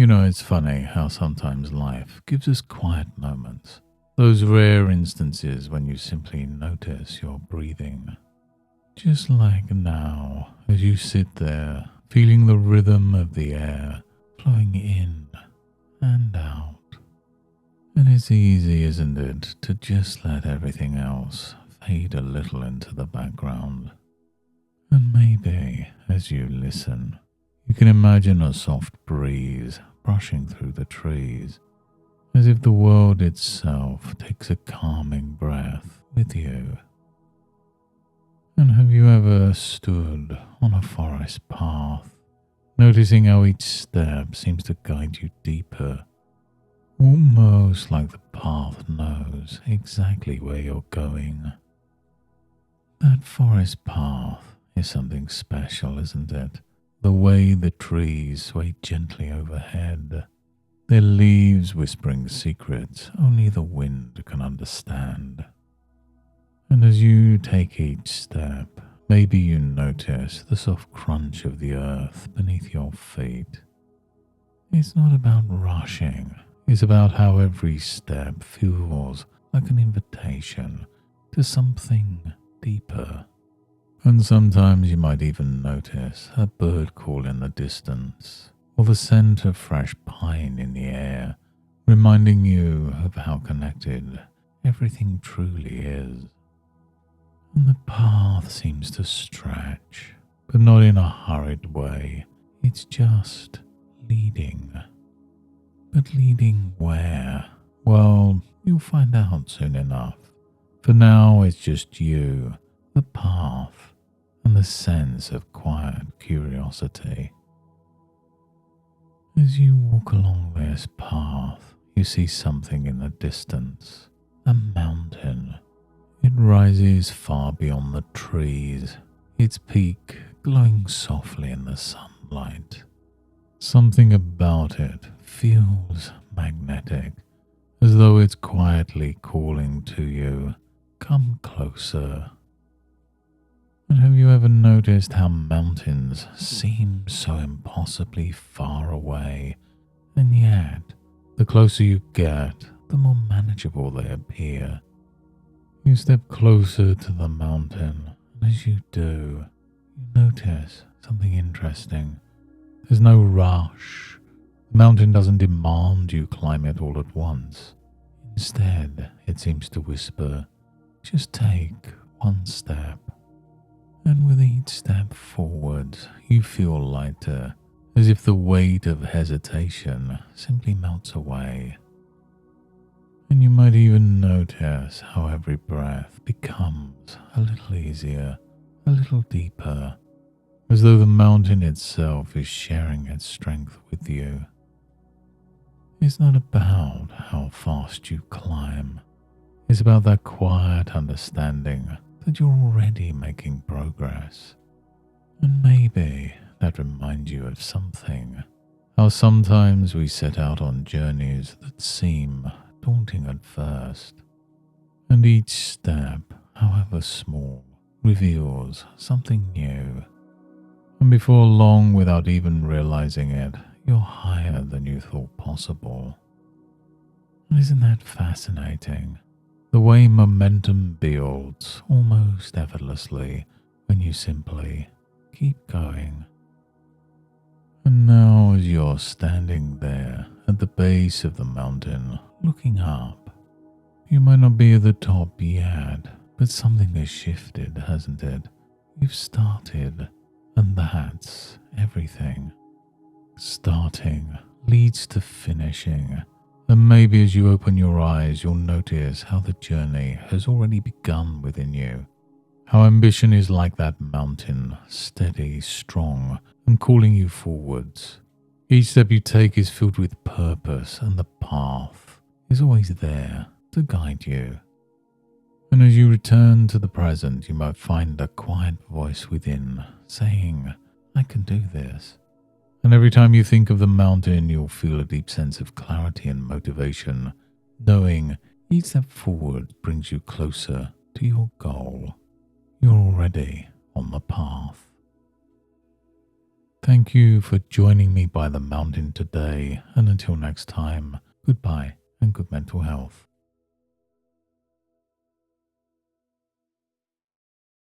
It's funny how sometimes life gives us quiet moments. Those rare instances when you simply notice your breathing. Just like now, as you sit there, feeling the rhythm of the air flowing in and out. And it's easy, isn't it, to just let everything else fade a little into the background. And maybe, as you listen, you can imagine a soft breeze brushing through the trees, as if the world itself takes a calming breath with you. And have you ever stood on a forest path, noticing how each step seems to guide you deeper, almost like the path knows exactly where you're going? That forest path is something special, isn't it? The way the trees sway gently overhead, their leaves whispering secrets only the wind can understand. And as you take each step, maybe you notice the soft crunch of the earth beneath your feet. It's not about rushing, it's about how every step feels like an invitation to something deeper. And sometimes you might even notice a bird call in the distance, or the scent of fresh pine in the air, reminding you of how connected everything truly is. And the path seems to stretch, but not in a hurried way. It's just leading. But leading where? Well, you'll find out soon enough. For now, it's just you, the path, and the sense of quiet curiosity. As you walk along this path, you see something in the distance, a mountain. It rises far beyond the trees, its peak glowing softly in the sunlight. Something about it feels magnetic, as though it's quietly calling to you, "Come closer." And have you ever noticed how mountains seem so impossibly far away, and yet, the closer you get, the more manageable they appear? You step closer to the mountain, and as you do, you notice something interesting. There's no rush. The mountain doesn't demand you climb it all at once. Instead, it seems to whisper, "Just take one step." And with each step forward, you feel lighter, as if the weight of hesitation simply melts away. And you might even notice how every breath becomes a little easier, a little deeper, as though the mountain itself is sharing its strength with you. It's not about how fast you climb. It's about that quiet understanding that you're already making progress. And maybe that reminds you of something. How sometimes we set out on journeys that seem daunting at first, and each step, however small, reveals something new. And before long, without even realizing it, you're higher than you thought possible. And isn't that fascinating? The way momentum builds almost effortlessly when you simply keep going. And now as you're standing there at the base of the mountain looking up, you might not be at the top yet, but something has shifted, hasn't it? You've started, and that's everything. Starting leads to finishing. And maybe as you open your eyes, you'll notice how the journey has already begun within you. How ambition is like that mountain, steady, strong, and calling you forwards. Each step you take is filled with purpose, and the path is always there to guide you. And as you return to the present, you might find a quiet voice within saying, "I can do this." And every time you think of the mountain, you'll feel a deep sense of clarity and motivation, knowing each step forward brings you closer to your goal. You're already on the path. Thank you for joining me by the mountain today, and until next time, goodbye and good mental health.